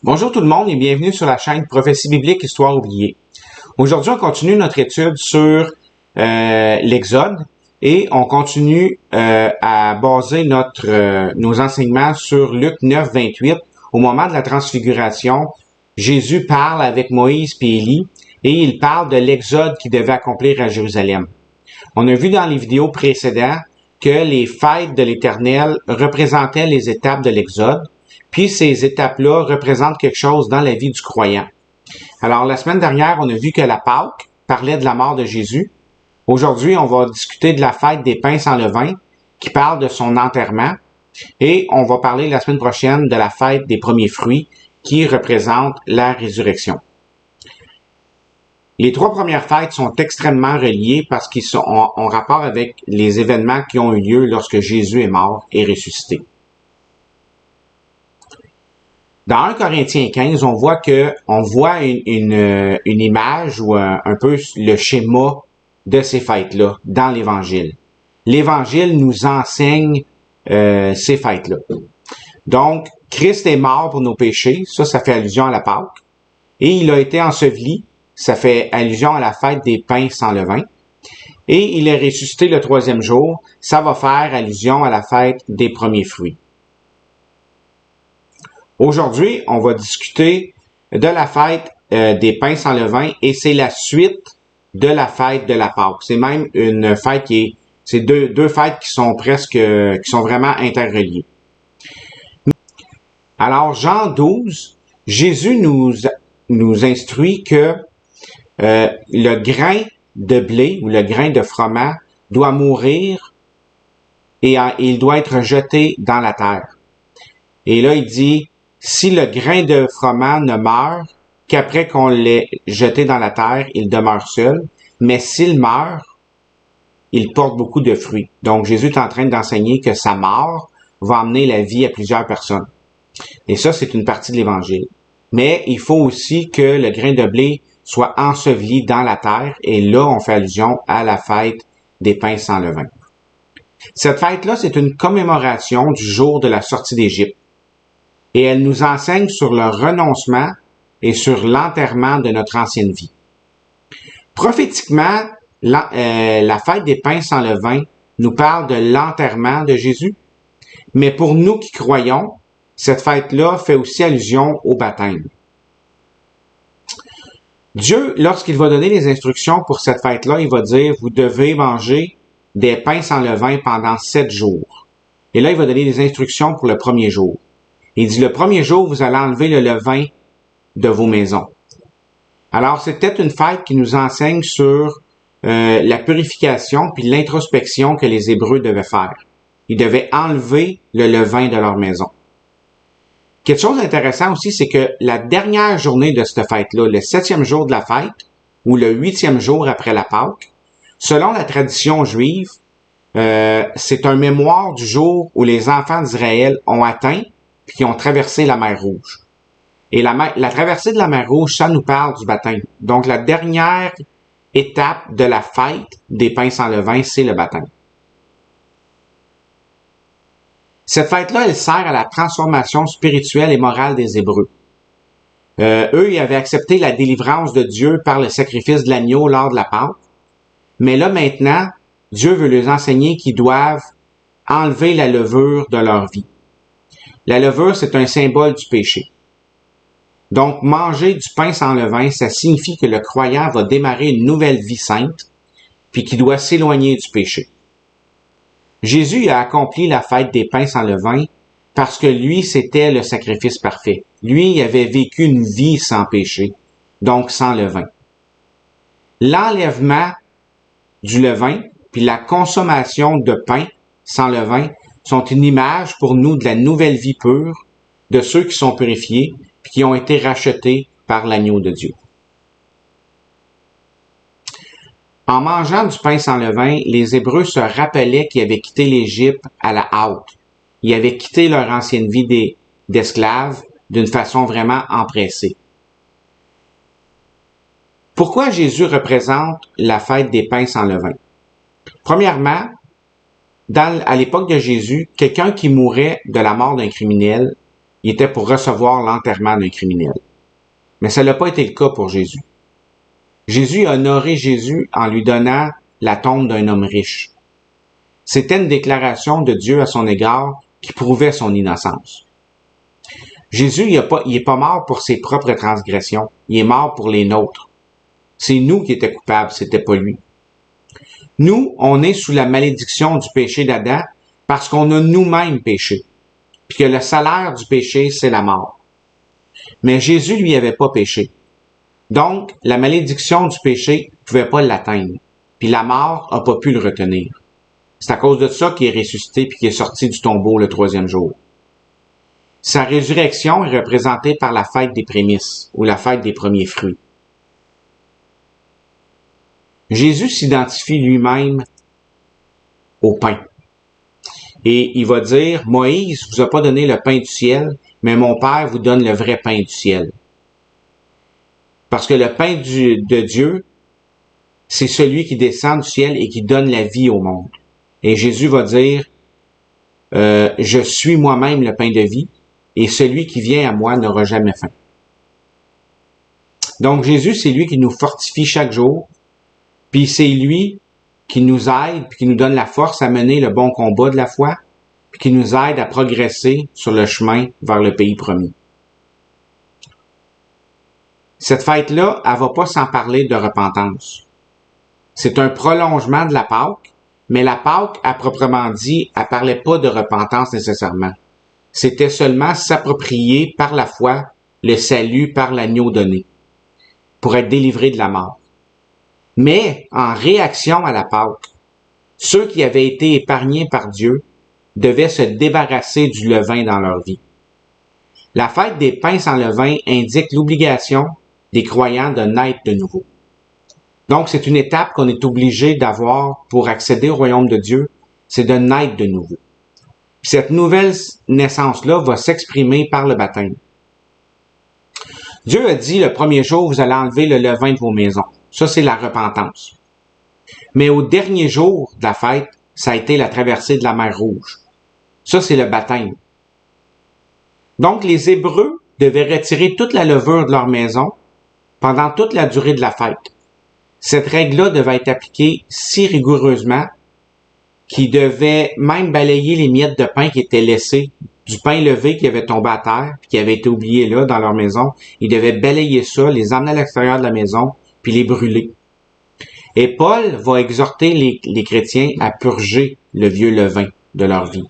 Bonjour tout le monde et bienvenue sur la chaîne Prophétie biblique Histoire oubliée. Aujourd'hui, on continue notre étude sur l'Exode et on continue à baser nos enseignements sur Luc 9, 28. Au moment de la transfiguration, Jésus parle avec Moïse et Élie et il parle de l'Exode qu'il devait accomplir à Jérusalem. On a vu dans les vidéos précédentes que les fêtes de l'Éternel représentaient les étapes de l'Exode. Puis ces étapes-là représentent quelque chose dans la vie du croyant. Alors, la semaine dernière, on a vu que la Pâque parlait de la mort de Jésus. Aujourd'hui, on va discuter de la fête des pains sans levain, qui parle de son enterrement. Et on va parler la semaine prochaine de la fête des premiers fruits, qui représente la résurrection. Les trois premières fêtes sont extrêmement reliées parce qu'ils sont en rapport avec les événements qui ont eu lieu lorsque Jésus est mort et ressuscité. Dans 1 Corinthiens 15, on voit une image ou un peu le schéma de ces fêtes-là dans l'Évangile. L'Évangile nous enseigne ces fêtes-là. Donc, Christ est mort pour nos péchés, ça fait allusion à la Pâque. Et il a été enseveli, ça fait allusion à la fête des pains sans levain. Et il est ressuscité le troisième jour, ça va faire allusion à la fête des premiers fruits. Aujourd'hui, on va discuter de la fête des pains sans levain et c'est la suite de la fête de la Pâque. C'est même une fête c'est deux fêtes qui sont vraiment interreliées. Alors, Jean 12, Jésus nous instruit que le grain de blé ou le grain de froment doit mourir et il doit être jeté dans la terre. Et là, il dit, si le grain de froment ne meurt qu'après qu'on l'ait jeté dans la terre, il demeure seul. Mais s'il meurt, il porte beaucoup de fruits. Donc, Jésus est en train d'enseigner que sa mort va amener la vie à plusieurs personnes. Et ça, c'est une partie de l'Évangile. Mais il faut aussi que le grain de blé soit enseveli dans la terre. Et là, on fait allusion à la fête des pains sans levain. Cette fête-là, c'est une commémoration du jour de la sortie d'Égypte. Et elle nous enseigne sur le renoncement et sur l'enterrement de notre ancienne vie. Prophétiquement, la fête des pains sans levain nous parle de l'enterrement de Jésus, mais pour nous qui croyons, cette fête-là fait aussi allusion au baptême. Dieu, lorsqu'il va donner les instructions pour cette fête-là, il va dire, vous devez manger des pains sans levain pendant 7 jours. Et là, il va donner des instructions pour le premier jour. Il dit, le premier jour, vous allez enlever le levain de vos maisons. Alors, c'était une fête qui nous enseigne sur la purification puis l'introspection que les Hébreux devaient faire. Ils devaient enlever le levain de leur maison. Quelque chose d'intéressant aussi, c'est que la dernière journée de cette fête-là, le 7e jour de la fête, ou le 8e jour après la Pâque, selon la tradition juive, c'est un mémoire du jour où les enfants d'Israël ont atteint puis qui ont traversé la mer Rouge. Et la traversée de la mer Rouge, ça nous parle du baptême. Donc, la dernière étape de la fête des pains sans levain, c'est le baptême. Cette fête-là, elle sert à la transformation spirituelle et morale des Hébreux. Eux, ils avaient accepté la délivrance de Dieu par le sacrifice de l'agneau lors de la Pâque. Mais là, maintenant, Dieu veut leur enseigner qu'ils doivent enlever la levure de leur vie. La levure, c'est un symbole du péché. Donc, manger du pain sans levain, ça signifie que le croyant va démarrer une nouvelle vie sainte, puis qu'il doit s'éloigner du péché. Jésus a accompli la fête des pains sans levain parce que lui, c'était le sacrifice parfait. Lui, il avait vécu une vie sans péché, donc sans levain. L'enlèvement du levain, puis la consommation de pain sans levain, sont une image pour nous de la nouvelle vie pure, de ceux qui sont purifiés, puis qui ont été rachetés par l'agneau de Dieu. En mangeant du pain sans levain, les Hébreux se rappelaient qu'ils avaient quitté l'Égypte à la hâte. Ils avaient quitté leur ancienne vie d'esclaves d'une façon vraiment empressée. Pourquoi Jésus représente la fête des pains sans levain? Premièrement, à l'époque de Jésus, quelqu'un qui mourait de la mort d'un criminel il était pour recevoir l'enterrement d'un criminel. Mais ça n'a pas été le cas pour Jésus. Jésus a honoré Jésus en lui donnant la tombe d'un homme riche. C'était une déclaration de Dieu à son égard qui prouvait son innocence. Jésus, il est pas mort pour ses propres transgressions. Il est mort pour les nôtres. C'est nous qui étions coupables, c'était pas lui. Nous, on est sous la malédiction du péché d'Adam parce qu'on a nous-mêmes péché. Puis que le salaire du péché, c'est la mort. Mais Jésus, lui, avait pas péché. Donc, la malédiction du péché ne pouvait pas l'atteindre. Puis la mort n'a pas pu le retenir. C'est à cause de ça qu'il est ressuscité puis qu'il est sorti du tombeau le 3e jour. Sa résurrection est représentée par la fête des prémices ou la fête des premiers fruits. Jésus s'identifie lui-même au pain. Et il va dire, Moïse vous a pas donné le pain du ciel, mais mon Père vous donne le vrai pain du ciel. Parce que le pain de Dieu, c'est celui qui descend du ciel et qui donne la vie au monde. Et Jésus va dire, je suis moi-même le pain de vie, et celui qui vient à moi n'aura jamais faim. Donc Jésus, c'est lui qui nous fortifie chaque jour, puis c'est lui qui nous aide, puis qui nous donne la force à mener le bon combat de la foi, puis qui nous aide à progresser sur le chemin vers le pays promis. Cette fête-là, elle va pas sans parler de repentance. C'est un prolongement de la Pâque, mais la Pâque, à proprement dit, elle parlait pas de repentance nécessairement. C'était seulement s'approprier par la foi le salut par l'agneau donné, pour être délivré de la mort. Mais, en réaction à la Pâque, ceux qui avaient été épargnés par Dieu devaient se débarrasser du levain dans leur vie. La fête des pains sans levain indique l'obligation des croyants de naître de nouveau. Donc, c'est une étape qu'on est obligé d'avoir pour accéder au royaume de Dieu, c'est de naître de nouveau. Puis cette nouvelle naissance-là va s'exprimer par le baptême. Dieu a dit le premier jour, vous allez enlever le levain de vos maisons. Ça, c'est la repentance. Mais au dernier jour de la fête, ça a été la traversée de la mer Rouge. Ça, c'est le baptême. Donc, les Hébreux devaient retirer toute la levure de leur maison pendant toute la durée de la fête. Cette règle-là devait être appliquée si rigoureusement qu'ils devaient même balayer les miettes de pain qui étaient laissées, du pain levé qui avait tombé à terre, puis qui avait été oublié là dans leur maison. Ils devaient balayer ça, les emmener à l'extérieur de la maison, puis les brûler. Et Paul va exhorter les chrétiens à purger le vieux levain de leur vie.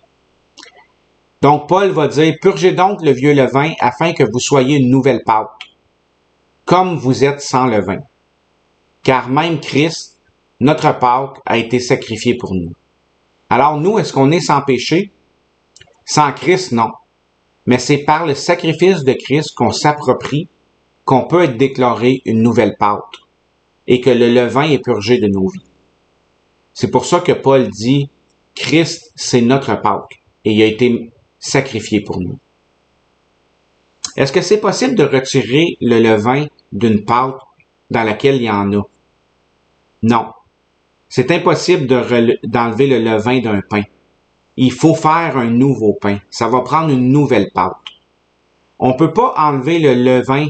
Donc Paul va dire, purgez donc le vieux levain afin que vous soyez une nouvelle Pâque, comme vous êtes sans levain. Car même Christ, notre Pâque, a été sacrifié pour nous. Alors nous, est-ce qu'on est sans péché? Sans Christ, non. Mais c'est par le sacrifice de Christ qu'on s'approprie, qu'on peut être déclaré une nouvelle Pâque et que le levain est purgé de nos vies. C'est pour ça que Paul dit, Christ, c'est notre Pâque et il a été sacrifié pour nous. Est-ce que c'est possible de retirer le levain d'une pâte dans laquelle il y en a? Non. C'est impossible d'enlever le levain d'un pain. Il faut faire un nouveau pain. Ça va prendre une nouvelle pâte. On ne peut pas enlever le levain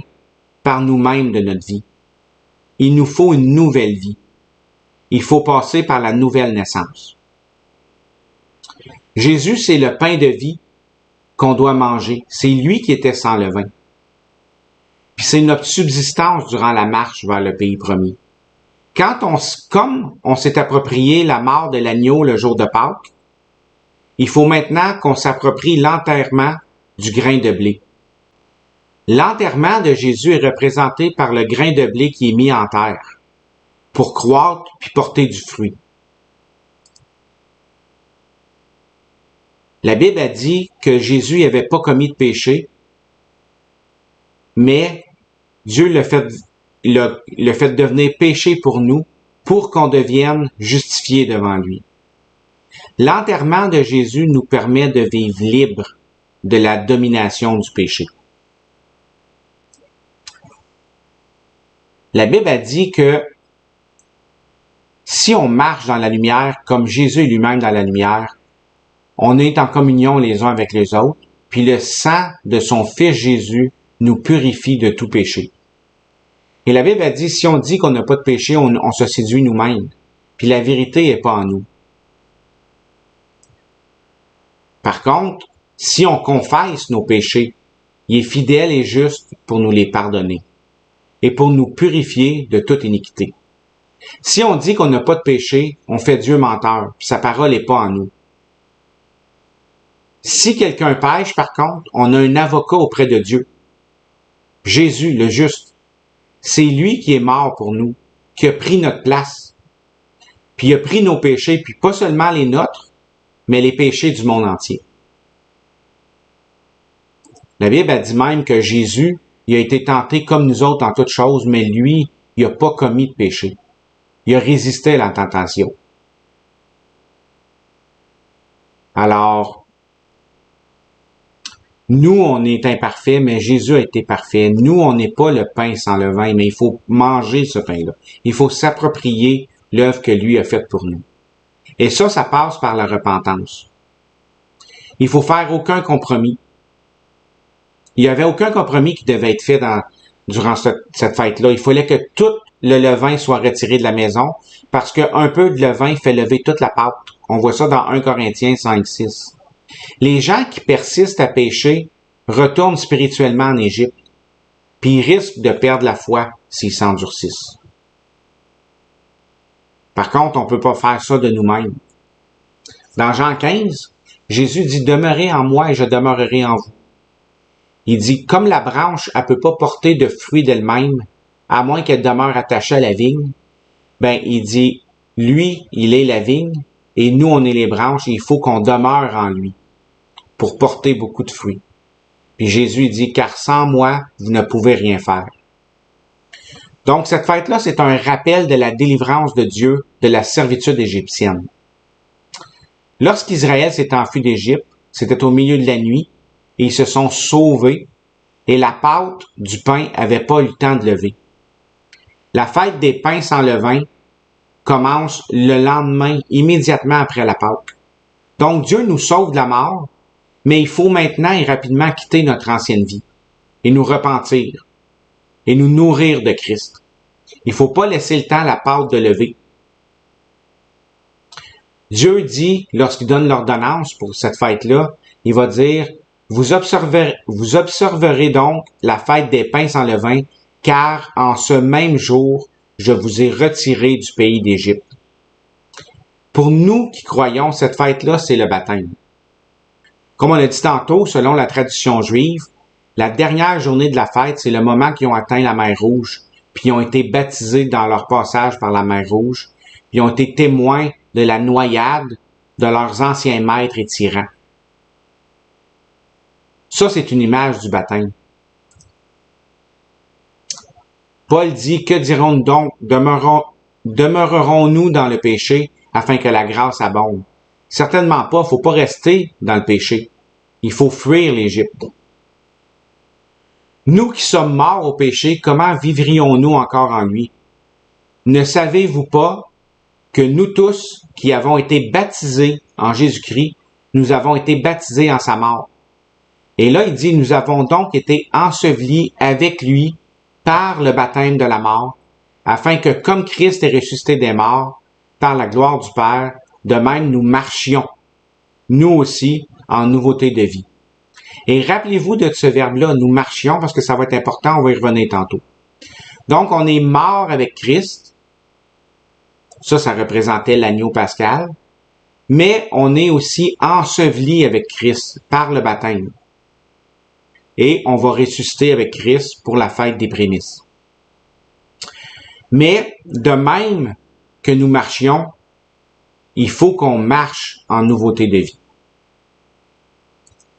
par nous-mêmes de notre vie. Il nous faut une nouvelle vie. Il faut passer par la nouvelle naissance. Jésus, c'est le pain de vie qu'on doit manger. C'est lui qui était sans levain. Puis c'est notre subsistance durant la marche vers le pays promis. Comme on s'est approprié la mort de l'agneau le jour de Pâques, il faut maintenant qu'on s'approprie l'enterrement du grain de blé. L'enterrement de Jésus est représenté par le grain de blé qui est mis en terre pour croître puis porter du fruit. La Bible a dit que Jésus n'avait pas commis de péché, mais Dieu le fait devenir péché pour nous, pour qu'on devienne justifiés devant lui. L'enterrement de Jésus nous permet de vivre libre de la domination du péché. La Bible a dit que si on marche dans la lumière comme Jésus est lui-même dans la lumière, on est en communion les uns avec les autres, puis le sang de son Fils Jésus nous purifie de tout péché. Et la Bible a dit, si on dit qu'on n'a pas de péché, on se séduit nous-mêmes. Puis la vérité n'est pas en nous. Par contre, si on confesse nos péchés, il est fidèle et juste pour nous les pardonner et pour nous purifier de toute iniquité. Si on dit qu'on n'a pas de péché, on fait Dieu menteur, puis sa parole n'est pas en nous. Si quelqu'un pêche, par contre, on a un avocat auprès de Dieu. Jésus, le juste. C'est lui qui est mort pour nous, qui a pris notre place. Puis il a pris nos péchés, puis pas seulement les nôtres, mais les péchés du monde entier. La Bible a dit même que Jésus, il a été tenté comme nous autres en toutes choses, mais lui, il n'a pas commis de péché. Il a résisté à la tentation. Alors, nous, on est imparfaits, mais Jésus a été parfait. Nous, on n'est pas le pain sans levain, mais il faut manger ce pain-là. Il faut s'approprier l'œuvre que lui a faite pour nous. Et ça passe par la repentance. Il faut faire aucun compromis. Il n'y avait aucun compromis qui devait être fait durant cette fête-là. Il fallait que tout le levain soit retiré de la maison, parce qu'un peu de levain fait lever toute la pâte. On voit ça dans 1 Corinthiens 5-6. Les gens qui persistent à pécher retournent spirituellement en Égypte, puis ils risquent de perdre la foi s'ils s'endurcissent. Par contre, on ne peut pas faire ça de nous-mêmes. Dans Jean 15, Jésus dit « Demeurez en moi et je demeurerai en vous ». Il dit « Comme la branche, elle ne peut pas porter de fruits d'elle-même, à moins qu'elle demeure attachée à la vigne. » Ben, il dit « Lui, il est la vigne, et nous, on est les branches, et il faut qu'on demeure en lui pour porter beaucoup de fruits. » Puis Jésus dit « Car sans moi, vous ne pouvez rien faire. » Donc, cette fête-là, c'est un rappel de la délivrance de Dieu de la servitude égyptienne. Lorsqu'Israël s'est enfui d'Égypte, c'était au milieu de la nuit, et ils se sont sauvés, et la pâte du pain avait pas eu le temps de lever. La fête des pains sans levain commence le lendemain, immédiatement après la Pâque. Donc, Dieu nous sauve de la mort, mais il faut maintenant et rapidement quitter notre ancienne vie et nous repentir et nous nourrir de Christ. Il ne faut pas laisser le temps à la pâte de lever. Dieu dit, lorsqu'il donne l'ordonnance pour cette fête-là, il va dire, vous observerez donc la fête des pains sans levain, car en ce même jour, je vous ai retiré du pays d'Égypte. Pour nous qui croyons, cette fête-là, c'est le baptême. Comme on l'a dit tantôt, selon la tradition juive, la dernière journée de la fête, c'est le moment qu'ils ont atteint la mer Rouge, puis ils ont été baptisés dans leur passage par la mer Rouge, puis ils ont été témoins de la noyade de leurs anciens maîtres et tyrans. Ça, c'est une image du baptême. Paul dit, que dirons-nous donc? Demeurerons-nous dans le péché afin que la grâce abonde? Certainement pas, il ne faut pas rester dans le péché. Il faut fuir l'Égypte. Nous qui sommes morts au péché, comment vivrions-nous encore en lui? Ne savez-vous pas que nous tous qui avons été baptisés en Jésus-Christ, nous avons été baptisés en sa mort? Et là, il dit, nous avons donc été ensevelis avec lui par le baptême de la mort, afin que, comme Christ est ressuscité des morts, par la gloire du Père, de même nous marchions, nous aussi, en nouveauté de vie. Et rappelez-vous de ce verbe-là, nous marchions, parce que ça va être important, on va y revenir tantôt. Donc, on est mort avec Christ, ça représentait l'agneau pascal, mais on est aussi enseveli avec Christ par le baptême. Et on va ressusciter avec Christ pour la fête des prémices. Mais de même que nous marchions, il faut qu'on marche en nouveauté de vie.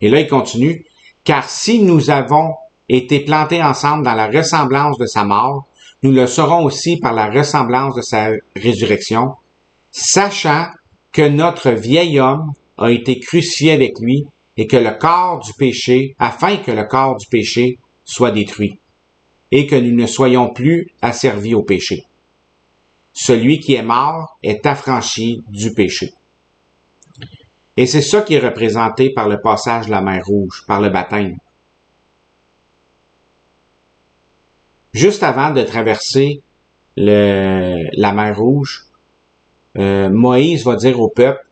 Et là, il continue, car si nous avons été plantés ensemble dans la ressemblance de sa mort, nous le serons aussi par la ressemblance de sa résurrection, sachant que notre vieil homme a été crucifié avec lui et que le corps du péché, afin que le corps du péché soit détruit, et que nous ne soyons plus asservis au péché. Celui qui est mort est affranchi du péché. Et c'est ça qui est représenté par le passage de la mer Rouge, par le baptême. Juste avant de traverser la mer Rouge, Moïse va dire au peuple,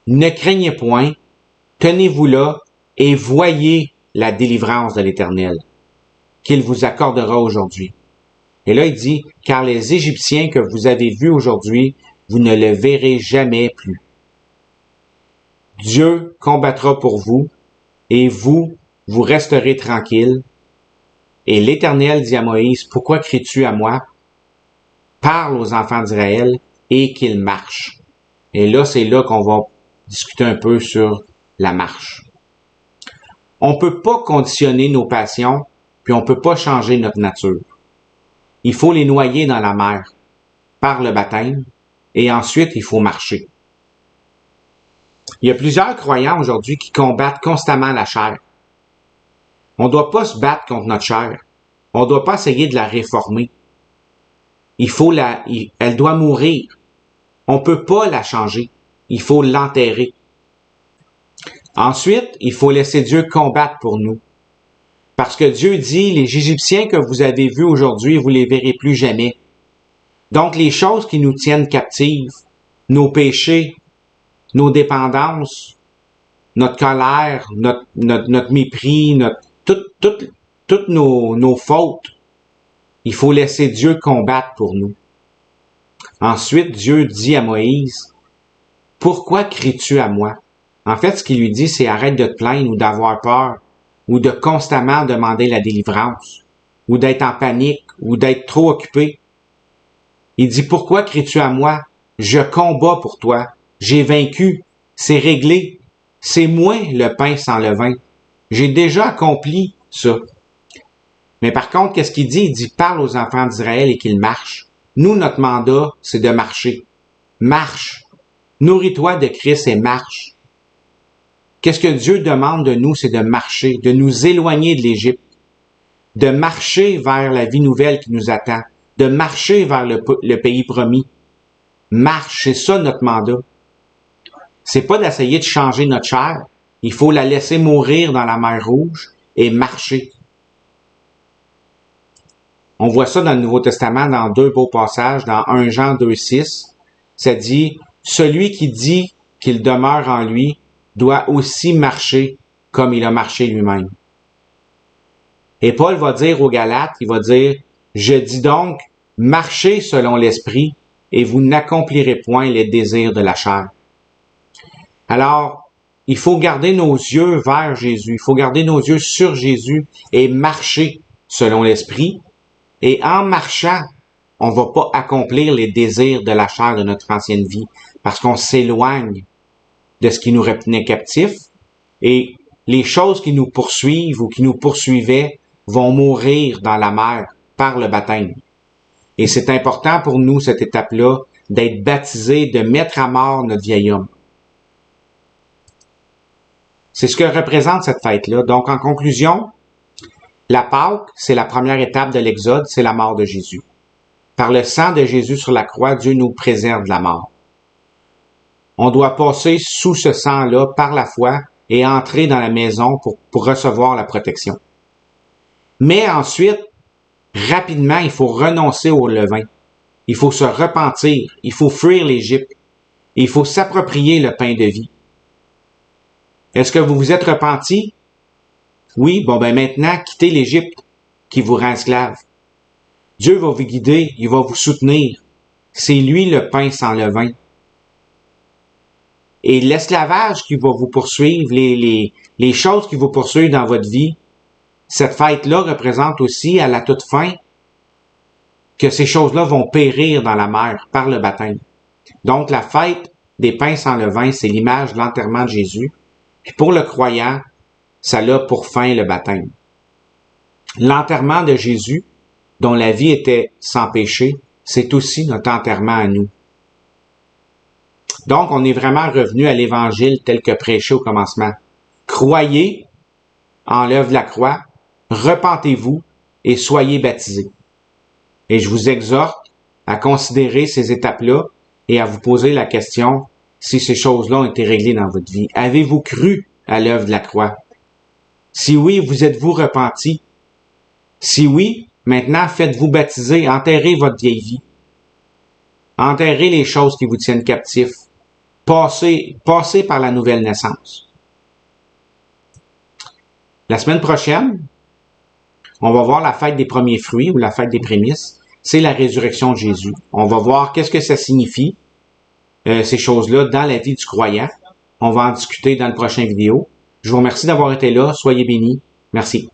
ne craignez point, tenez-vous là et voyez la délivrance de l'Éternel, qu'il vous accordera aujourd'hui. Et là, il dit, car les Égyptiens que vous avez vus aujourd'hui, vous ne le verrez jamais plus. Dieu combattra pour vous, et vous resterez tranquilles. Et l'Éternel dit à Moïse, pourquoi cries-tu à moi? Parle aux enfants d'Israël et qu'ils marchent. Et là, c'est là qu'on va discuter un peu sur la marche. On peut pas conditionner nos passions, puis on peut pas changer notre nature. Il faut les noyer dans la mer par le baptême, et ensuite il faut marcher. Il y a plusieurs croyants aujourd'hui qui combattent constamment la chair. On ne doit pas se battre contre notre chair. On ne doit pas essayer de la réformer. Elle doit mourir. On ne peut pas la changer. Il faut l'enterrer. Ensuite, il faut laisser Dieu combattre pour nous. Parce que Dieu dit, les Égyptiens que vous avez vus aujourd'hui, vous les verrez plus jamais. Donc, les choses qui nous tiennent captives, nos péchés, nos dépendances, notre colère, notre mépris, toutes nos fautes, il faut laisser Dieu combattre pour nous. Ensuite, Dieu dit à Moïse, « Pourquoi cries-tu à moi? » En fait, ce qu'il lui dit, c'est arrête de te plaindre ou d'avoir peur, ou de constamment demander la délivrance, ou d'être en panique, ou d'être trop occupé. Il dit, « Pourquoi cries-tu à moi? Je combats pour toi. J'ai vaincu. C'est réglé. C'est moi le pain sans levain. J'ai déjà accompli ça. » Mais par contre, qu'est-ce qu'il dit? Il dit, parle aux enfants d'Israël et qu'ils marchent. Nous, notre mandat, c'est de marcher. Marche. Nourris-toi de Christ et marche. Qu'est-ce que Dieu demande de nous? C'est de marcher, de nous éloigner de l'Égypte, de marcher vers la vie nouvelle qui nous attend, de marcher vers le pays promis. Marche, c'est ça notre mandat. C'est pas d'essayer de changer notre chair. Il faut la laisser mourir dans la mer Rouge et marcher. On voit ça dans le Nouveau Testament, dans deux beaux passages, dans 1 Jean 2,6. Ça dit, celui qui dit qu'il demeure en lui doit aussi marcher comme il a marché lui-même. Et Paul va dire aux Galates, il va dire, je dis donc, marchez selon l'esprit et vous n'accomplirez point les désirs de la chair. Alors, il faut garder nos yeux vers Jésus, il faut garder nos yeux sur Jésus et marcher selon l'esprit. Et en marchant, on ne va pas accomplir les désirs de la chair de notre ancienne vie parce qu'on s'éloigne de ce qui nous retenait captifs et les choses qui nous poursuivent ou qui nous poursuivaient vont mourir dans la mer par le baptême. Et c'est important pour nous, cette étape-là, d'être baptisés, de mettre à mort notre vieil homme. C'est ce que représente cette fête-là. Donc, en conclusion, la Pâque, c'est la première étape de l'Exode, c'est la mort de Jésus. Par le sang de Jésus sur la croix, Dieu nous préserve de la mort. On doit passer sous ce sang-là par la foi et entrer dans la maison pour recevoir la protection. Mais ensuite, rapidement, il faut renoncer au levain. Il faut se repentir. Il faut fuir l'Égypte. Il faut s'approprier le pain de vie. Est-ce que vous vous êtes repenti? Oui, bon ben maintenant, quittez l'Égypte qui vous rend esclave. Dieu va vous guider, il va vous soutenir. C'est lui le pain sans levain. Et l'esclavage qui va vous poursuivre, les choses qui vous poursuivent dans votre vie, cette fête-là représente aussi à la toute fin que ces choses-là vont périr dans la mer par le baptême. Donc la fête des pains sans levain, c'est l'image de l'enterrement de Jésus. Puis pour le croyant, ça a pour fin le baptême. L'enterrement de Jésus, dont la vie était sans péché, c'est aussi notre enterrement à nous. Donc, on est vraiment revenu à l'Évangile tel que prêché au commencement. Croyez en l'œuvre de la croix, repentez-vous et soyez baptisés. Et je vous exhorte à considérer ces étapes-là et à vous poser la question, si ces choses-là ont été réglées dans votre vie? Avez-vous cru à l'œuvre de la croix? Si oui, vous êtes-vous repenti? Si oui, maintenant faites-vous baptiser, enterrez votre vieille vie. Enterrez les choses qui vous tiennent captifs. Passez par la nouvelle naissance. La semaine prochaine, on va voir la fête des premiers fruits ou la fête des prémices. C'est la résurrection de Jésus. On va voir qu'est-ce que ça signifie, ces choses-là, dans la vie du croyant. On va en discuter dans le prochain vidéo. Je vous remercie d'avoir été là. Soyez bénis. Merci.